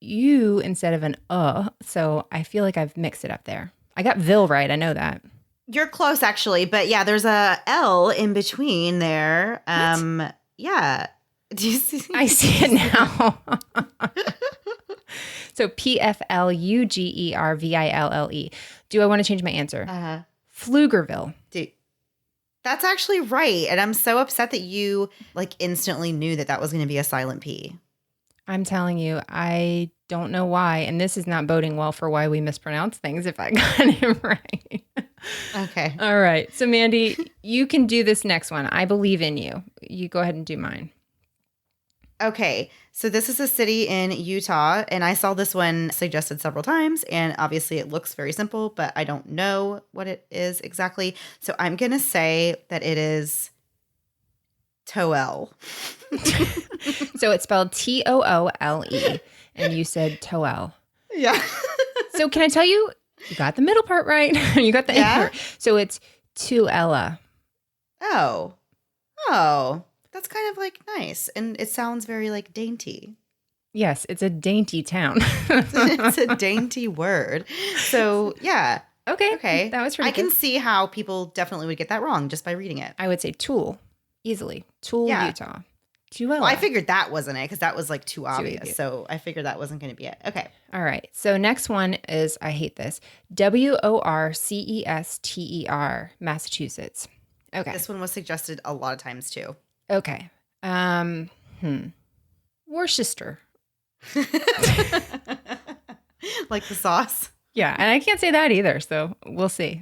[SPEAKER 2] U instead of an So I feel like I've mixed it up there. I got Ville right. I know that.
[SPEAKER 1] You're close, actually. But yeah, there's a L in between there.
[SPEAKER 2] What?
[SPEAKER 1] Yeah. Do you see?
[SPEAKER 2] I see it now. So Pflugerville. Do I want to change my answer? Pflugerville.
[SPEAKER 1] That's actually right. And I'm so upset that you like instantly knew that that was going to be a silent P.
[SPEAKER 2] I'm telling you, I don't know why. And this is not boding well for why we mispronounce things if I got it right.
[SPEAKER 1] Okay.
[SPEAKER 2] All right. So, Mandy, you can do this next one. I believe in you. You go ahead and do mine.
[SPEAKER 1] Okay. So this is a city in Utah, and I saw this one suggested several times, and obviously it looks very simple, but I don't know what it is exactly. So I'm going to say that it is Toel.
[SPEAKER 2] So it's spelled Toole, and you said Toel.
[SPEAKER 1] Yeah.
[SPEAKER 2] So can I tell you, you got the middle part right. You got the end part. So it's Tuella.
[SPEAKER 1] Oh. That's kind of like nice. And it sounds very like dainty.
[SPEAKER 2] Yes, it's a dainty town.
[SPEAKER 1] It's a dainty word. So yeah.
[SPEAKER 2] Okay. That was pretty good.
[SPEAKER 1] I can see how people definitely would get that wrong just by reading it.
[SPEAKER 2] I would say Tool. Easily. Tool, Utah. Tuella.
[SPEAKER 1] Well, I figured that wasn't it because that was like too obvious. So I figured that wasn't going to be it. Okay.
[SPEAKER 2] All right. So next one is, I hate this, Worcester, Massachusetts. Okay.
[SPEAKER 1] This one was suggested a lot of times too.
[SPEAKER 2] Okay. Worcester.
[SPEAKER 1] Like the sauce.
[SPEAKER 2] Yeah. And I can't say that either. So we'll see.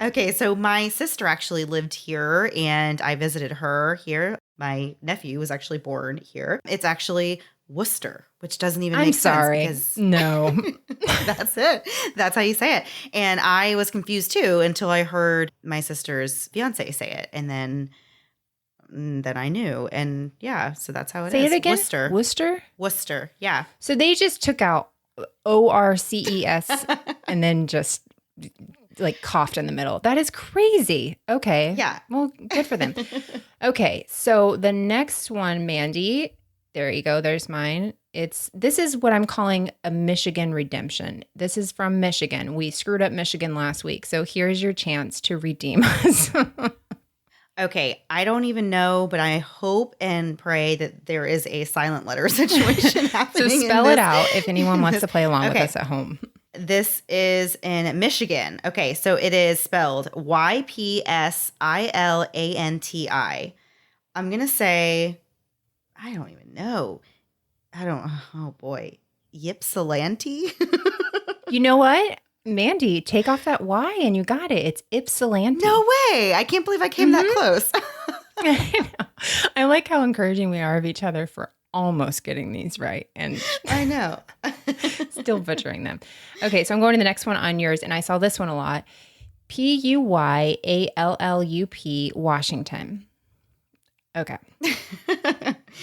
[SPEAKER 1] Okay. So my sister actually lived here and I visited her here. My nephew was actually born here. It's actually Worcester, which doesn't even make sense.
[SPEAKER 2] No.
[SPEAKER 1] That's it. That's how you say it. And I was confused too until I heard my sister's fiance say it. And then I knew. And yeah, so that's how it is.
[SPEAKER 2] Say it again.
[SPEAKER 1] Worcester. Yeah.
[SPEAKER 2] So they just took out ORCES and then just like coughed in the middle. That is crazy. Okay.
[SPEAKER 1] Yeah.
[SPEAKER 2] Well, good for them. Okay. So the next one, Mandy, there you go. There's mine. This is what I'm calling a Michigan redemption. This is from Michigan. We screwed up Michigan last week. So here's your chance to redeem us.
[SPEAKER 1] Okay, I don't even know, but I hope and pray that there is a silent letter situation happening.
[SPEAKER 2] So spell it out if anyone wants to play along with us at home.
[SPEAKER 1] This is in Michigan. Okay, so it is spelled Ypsilanti. I'm going to say, I don't even know. Oh boy. Ypsilanti?
[SPEAKER 2] You know what? Mandy, take off that Y and you got it. It's Ypsilanti.
[SPEAKER 1] No way. I can't believe I came that close.
[SPEAKER 2] I like how encouraging we are of each other for almost getting these right. And
[SPEAKER 1] I know.
[SPEAKER 2] Still butchering them. Okay, so I'm going to the next one on yours, and I saw this one a lot. Puyallup, Washington. Okay.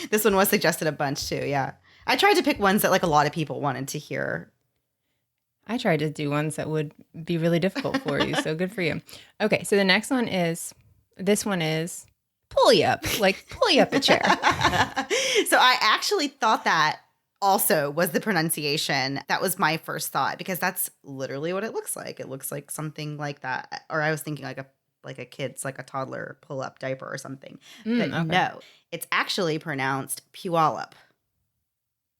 [SPEAKER 1] This one was suggested a bunch too, yeah. I tried to pick ones that like a lot of people wanted to hear.
[SPEAKER 2] I tried to do ones that would be really difficult for you, so good for you. Okay, so the next one is, pull you up a chair.
[SPEAKER 1] So I actually thought that also was the pronunciation. That was my first thought because that's literally what it looks like. It looks like something like that. Or I was thinking like a kid's, like a toddler pull-up diaper or something. But
[SPEAKER 2] okay.
[SPEAKER 1] No, it's actually pronounced Puyallup.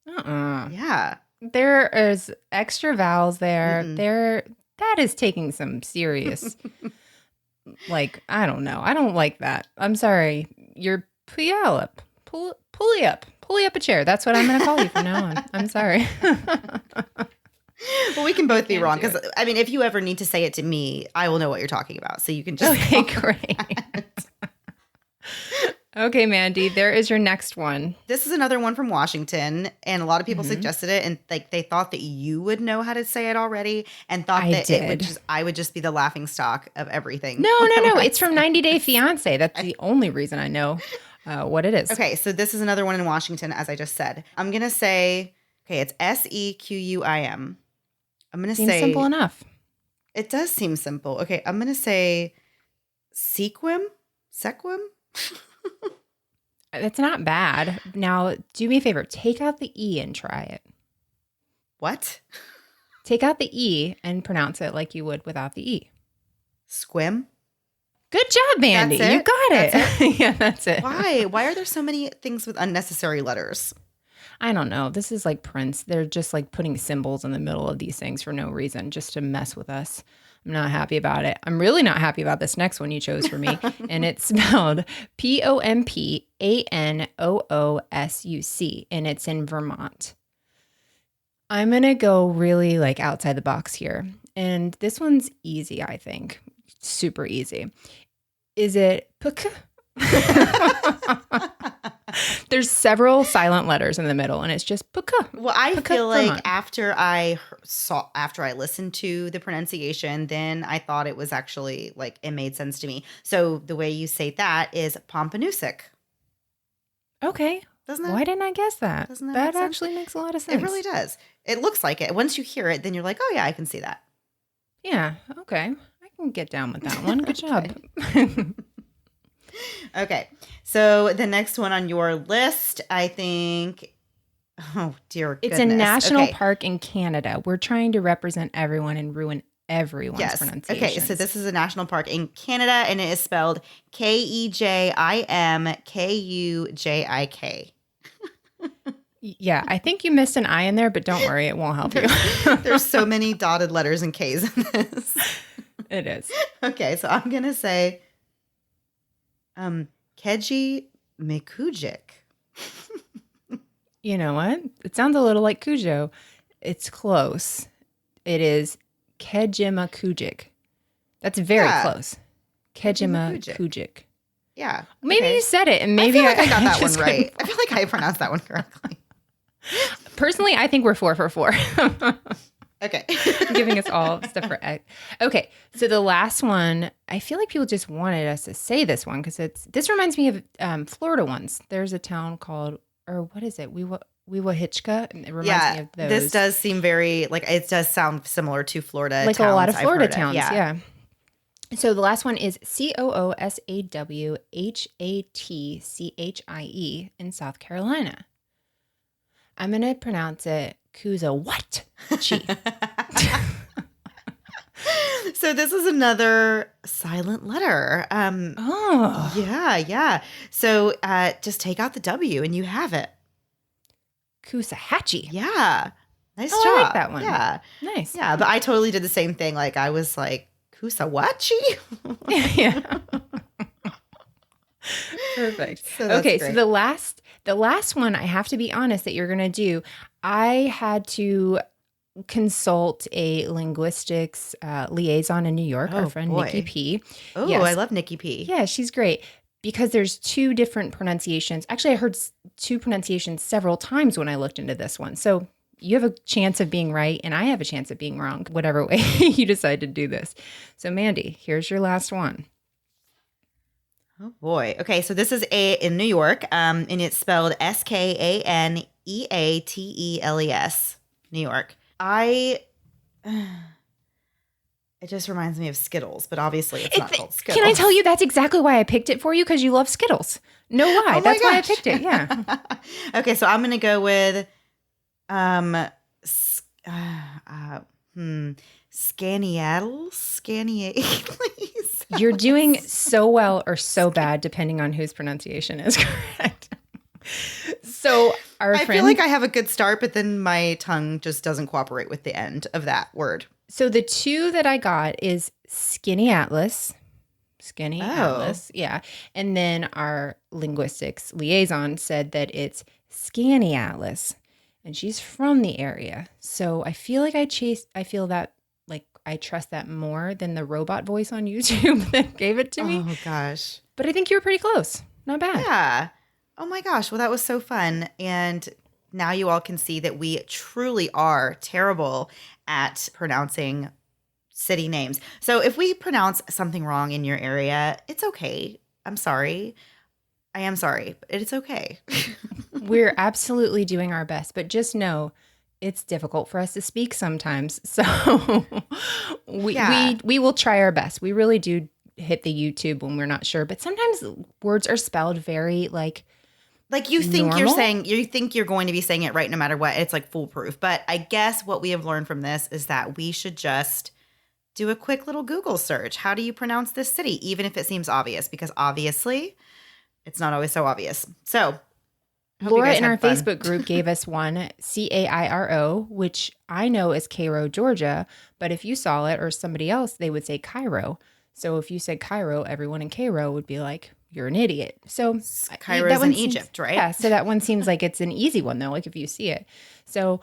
[SPEAKER 1] Yeah.
[SPEAKER 2] There is extra vowels there. That is taking some serious, like, I don't know. I don't like that. I'm sorry. You're Puyallup. Pulley up a chair. That's what I'm going to call you from now on. I'm sorry.
[SPEAKER 1] Well, we can both be wrong because, I mean, if you ever need to say it to me, I will know what you're talking about. So you can just.
[SPEAKER 2] Okay, great. Okay, Mandy, there is your next one.
[SPEAKER 1] This is another one from Washington, and a lot of people suggested it, and like they thought that you would know how to say it already, and thought I would just be the laughing stock of everything.
[SPEAKER 2] No. It's from 90 Day Fiancé. That's the only reason I know. what it is.
[SPEAKER 1] Okay, so this is another one in Washington, as I just said. I'm going to say, okay, it's Sequim. I'm going to
[SPEAKER 2] Seems
[SPEAKER 1] say.
[SPEAKER 2] simple enough.
[SPEAKER 1] It does seem simple. Okay, I'm going to say Sequim? Sequim?
[SPEAKER 2] That's not bad. Now, do me a favor. Take out the E and try it.
[SPEAKER 1] What?
[SPEAKER 2] Take out the E and pronounce it like you would without the E.
[SPEAKER 1] Squim?
[SPEAKER 2] Good job, Mandy.
[SPEAKER 1] That's it?
[SPEAKER 2] You got it.
[SPEAKER 1] That's it?
[SPEAKER 2] Yeah, that's it.
[SPEAKER 1] Why? Why are there so many things with unnecessary letters?
[SPEAKER 2] I don't know. This is like Prince. They're just like putting symbols in the middle of these things for no reason, just to mess with us. I'm not happy about it. I'm really not happy about this next one you chose for me. And it's spelled Pompanoosuc. And it's in Vermont. I'm going to go really like outside the box here. And this one's easy, I think. Super easy. Is it Puk? There's several silent letters in the middle, and it's just Puk.
[SPEAKER 1] Well, I feel like
[SPEAKER 2] Vermont.
[SPEAKER 1] after I listened to the pronunciation, then I thought it was actually like it made sense to me. So the way you say that is Pompanoosuc.
[SPEAKER 2] Okay.
[SPEAKER 1] Doesn't it?
[SPEAKER 2] Why didn't I guess that?
[SPEAKER 1] Doesn't that
[SPEAKER 2] That
[SPEAKER 1] make sense?
[SPEAKER 2] actually makes a lot of sense.
[SPEAKER 1] It really does. It looks like it. Once you hear it, then you're like, oh yeah, I can see that.
[SPEAKER 2] Yeah. Okay. I can get down with that one. Good job.
[SPEAKER 1] Okay. So the next one on your list, I think. Oh dear
[SPEAKER 2] It's
[SPEAKER 1] goodness.
[SPEAKER 2] a national
[SPEAKER 1] Okay.
[SPEAKER 2] park in Canada. We're trying to represent everyone and ruin everyone's pronunciation.
[SPEAKER 1] Okay, so this is a national park in Canada, and it is spelled Kejimkujik.
[SPEAKER 2] Yeah, I think you missed an I in there, but don't worry, it won't help you.
[SPEAKER 1] There's so many dotted letters and K's in this.
[SPEAKER 2] It is.
[SPEAKER 1] Okay, so I'm gonna say, Keji Mikujik.
[SPEAKER 2] You know what? It sounds a little like Cujo. It's close. It is Kejimakujik. That's very close. Kejimakujik.
[SPEAKER 1] Yeah.
[SPEAKER 2] Maybe
[SPEAKER 1] okay.
[SPEAKER 2] you said it, and maybe
[SPEAKER 1] I feel like I got that one
[SPEAKER 2] just
[SPEAKER 1] right. I feel like I pronounced that one correctly.
[SPEAKER 2] Personally, I think we're 4 for 4.
[SPEAKER 1] Okay.
[SPEAKER 2] Giving us all stuff for X. Okay, so the last one, I feel like people just wanted us to say this one because this reminds me of Florida ones. There's a town called, or what is it? Weewahitchka. It reminds me of those.
[SPEAKER 1] This does seem very like it does sound similar to Florida,
[SPEAKER 2] like
[SPEAKER 1] towns
[SPEAKER 2] a lot of
[SPEAKER 1] I've
[SPEAKER 2] Florida
[SPEAKER 1] heard of.
[SPEAKER 2] towns.
[SPEAKER 1] Yeah.
[SPEAKER 2] Yeah. So the last one is Coosawhatchie in South Carolina. I'm going to pronounce it Coosawhatchie.
[SPEAKER 1] So this is another silent letter.
[SPEAKER 2] Oh.
[SPEAKER 1] Yeah. So just take out the W and you have it.
[SPEAKER 2] Coosawhatchie.
[SPEAKER 1] Yeah. Nice
[SPEAKER 2] Oh,
[SPEAKER 1] job.
[SPEAKER 2] I like that one.
[SPEAKER 1] Yeah.
[SPEAKER 2] Nice.
[SPEAKER 1] Yeah, but I totally did the same thing. Like I was like, Coosawhatchie?
[SPEAKER 2] Yeah. Perfect.
[SPEAKER 1] So that's
[SPEAKER 2] Okay,
[SPEAKER 1] great.
[SPEAKER 2] so the last one I have to be honest that you're going to do, I had to consult a linguistics liaison in New York, our
[SPEAKER 1] Oh,
[SPEAKER 2] friend
[SPEAKER 1] boy.
[SPEAKER 2] Nikki P.
[SPEAKER 1] Oh,
[SPEAKER 2] Yes.
[SPEAKER 1] I love Nikki P.
[SPEAKER 2] Yeah, she's great because there's two different pronunciations. Actually, I heard two pronunciations several times when I looked into this one. So you have a chance of being right, and I have a chance of being wrong, whatever way you decide to do this. So, Mandy, here's your last one.
[SPEAKER 1] Oh boy. Okay, so this is in New York, and it's spelled Skaneateles, New York. It just reminds me of Skittles, but obviously it's not called Skittles.
[SPEAKER 2] Can I tell you that's exactly why I picked it for you? Because you love Skittles. No lie.
[SPEAKER 1] Oh my
[SPEAKER 2] That's why I
[SPEAKER 1] gosh.
[SPEAKER 2] picked it. Yeah.
[SPEAKER 1] Okay, so I'm gonna go with Skaneateles.
[SPEAKER 2] You're doing so well or so bad, depending on whose pronunciation is correct. So our
[SPEAKER 1] I
[SPEAKER 2] friend,
[SPEAKER 1] feel like I have a good start, but then my tongue just doesn't cooperate with the end of that word.
[SPEAKER 2] so the two that I got is Skinny Atlas. Skinny
[SPEAKER 1] Oh.
[SPEAKER 2] Atlas. Yeah. And then our linguistics liaison said that it's Scanny Atlas. And she's from the area. So I feel like I trust that more than the robot voice on YouTube that gave it to me.
[SPEAKER 1] Oh gosh.
[SPEAKER 2] But I think you were pretty close. Not bad.
[SPEAKER 1] Yeah. Oh my gosh. Well, that was so fun. And now you all can see that we truly are terrible at pronouncing city names. So if we pronounce something wrong in your area, it's okay. I'm sorry. I am sorry, but it's okay.
[SPEAKER 2] We're absolutely doing our best, but just know it's difficult for us to speak sometimes. So we will try our best. We really do hit the YouTube when we're not sure, but sometimes words are spelled very like
[SPEAKER 1] you think
[SPEAKER 2] normal.
[SPEAKER 1] you think you're going to be saying it right no matter what. It's like foolproof. But I guess what we have learned from this is that we should just do a quick little Google search. How do you pronounce this city? Even if it seems obvious, because obviously it's not always so obvious. So
[SPEAKER 2] Laura in our Facebook group gave us one, Cairo, which I know is Cairo, Georgia. But if you saw it or somebody else, they would say Cairo. So if you said Cairo, everyone in Cairo would be like, you're an idiot. So
[SPEAKER 1] Cairo's in Egypt, right?
[SPEAKER 2] Yeah. So that one seems like it's an easy one, though, like if you see it. So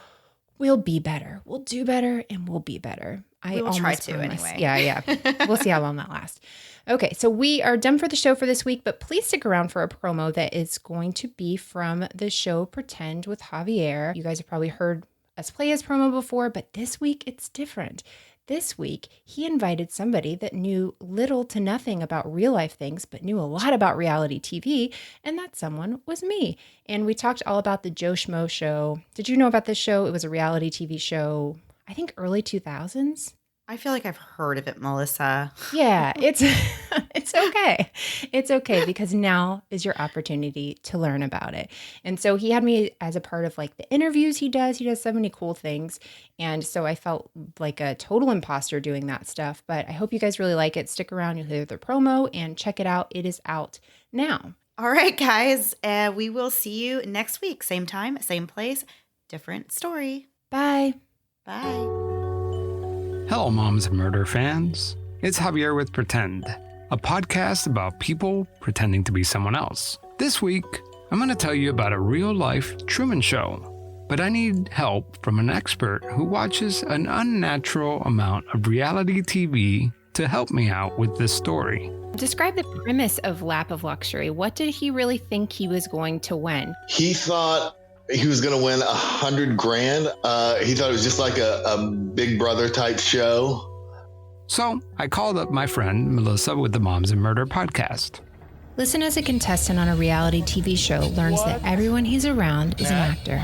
[SPEAKER 2] we'll be better. We'll do better and we'll be better.
[SPEAKER 1] We will try to anyway.
[SPEAKER 2] Yeah. We'll see how long that lasts. Okay, so we are done for the show for this week, but please stick around for a promo that is going to be from the show Pretend with Javier. You guys have probably heard us play his promo before, but this week it's different. This week, he invited somebody that knew little to nothing about real life things, but knew a lot about reality TV, and that someone was me. And we talked all about the Joe Schmo show. Did you know about this show? It was a reality TV show, I think early 2000s.
[SPEAKER 1] I feel like I've heard of it, Melissa.
[SPEAKER 2] Yeah, it's okay. It's okay because now is your opportunity to learn about it. And so he had me as a part of like the interviews he does. He does so many cool things. And so I felt like a total imposter doing that stuff. But I hope you guys really like it. Stick around. You'll hear the promo and check it out. It is out now.
[SPEAKER 1] All right, guys. We will see you next week. Same time, same place, different story.
[SPEAKER 2] Bye.
[SPEAKER 1] Bye.
[SPEAKER 3] Hello, Moms of Murder fans. It's Javier with Pretend, a podcast about people pretending to be someone else. This week, I'm going to tell you about a real-life Truman Show, but I need help from an expert who watches an unnatural amount of reality TV to help me out with this story.
[SPEAKER 2] Describe the premise of Lap of Luxury. What did he really think he was going to win?
[SPEAKER 4] He thought he was going to win $100,000. He thought it was just like a Big Brother type show.
[SPEAKER 3] So I called up my friend Melissa with the Moms and Murder podcast.
[SPEAKER 2] Listen as a contestant on a reality TV show learns that everyone he's around is an actor.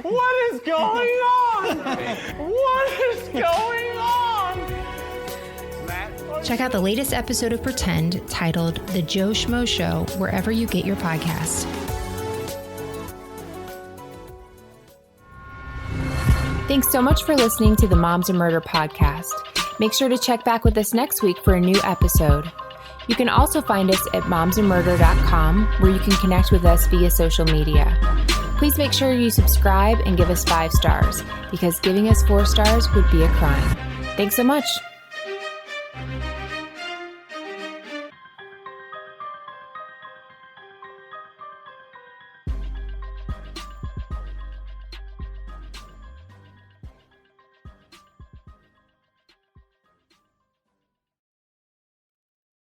[SPEAKER 5] What is going on? What is going on?
[SPEAKER 2] Check out the latest episode of Pretend titled The Joe Schmo Show wherever you get your podcasts. Thanks so much for listening to the Moms and Murder podcast. Make sure to check back with us next week for a new episode. You can also find us at momsandmurder.com, where you can connect with us via social media. Please make sure you subscribe and give us 5 stars, because giving us 4 stars would be a crime. Thanks so much.